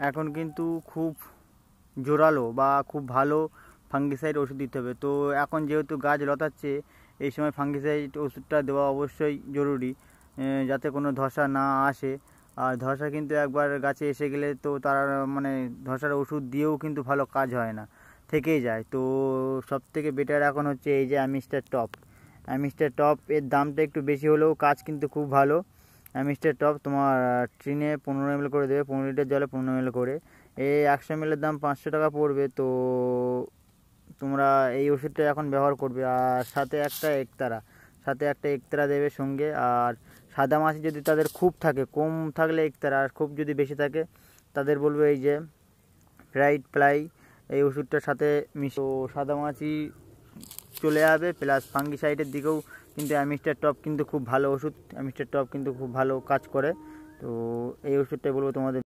এখন কিন্তু খুব জোরালো বা খুব ভালো ফাঙ্গিসাইড ওষুধ দিতে হবে। তো এখন যেহেতু গাছ লতাচ্ছে, এই সময় ফাঙ্গিসাইড ওষুধটা দেওয়া অবশ্যই জরুরি, যাতে কোনো ধসা না আসে। আর ধসা কিন্তু একবার গাছে এসে গেলে তো তার মানে ধসার ওষুধ দিয়েও কিন্তু ভালো কাজ হয় না, থেকেই যায়। তো সবথেকে বেটার এখন হচ্ছে এই যে অ্যামিস্টার টপ। অ্যামিস্টার টপ এর দামটা একটু বেশি হলেও কাজ কিন্তু খুব ভালো। অ্যামিস্টার টপ তোমার ট্রিনে 15 ml করে দেবে, 15 লিটার জলে 15 ml করে। এই 100 ml দাম 500 টাকা পড়বে। তো তোমরা এই ওষুধটা এখন ব্যবহার করবে। আর সাথে একটা একতারা দেবে সঙ্গে। আর সাদা মাছি যদি তাদের খুব থাকে, কম থাকলে একতারা, আর খুব যদি বেশি থাকে তাদের বলবে এই যে ফ্রাইড ফ্লাই, এই ওষুধটার সাথে মিশো। সাদা মাছি চলে যাবে, প্লাস ফাঙ্গিসাইডের দিকেও কিন্তু অ্যামিস্টার টপ কিন্তু খুব ভালো ওষুধ। অ্যামিস্টার টপ কিন্তু খুব ভালো কাজ করে। তো এই ওষুধটাই বলবো তোমাদের।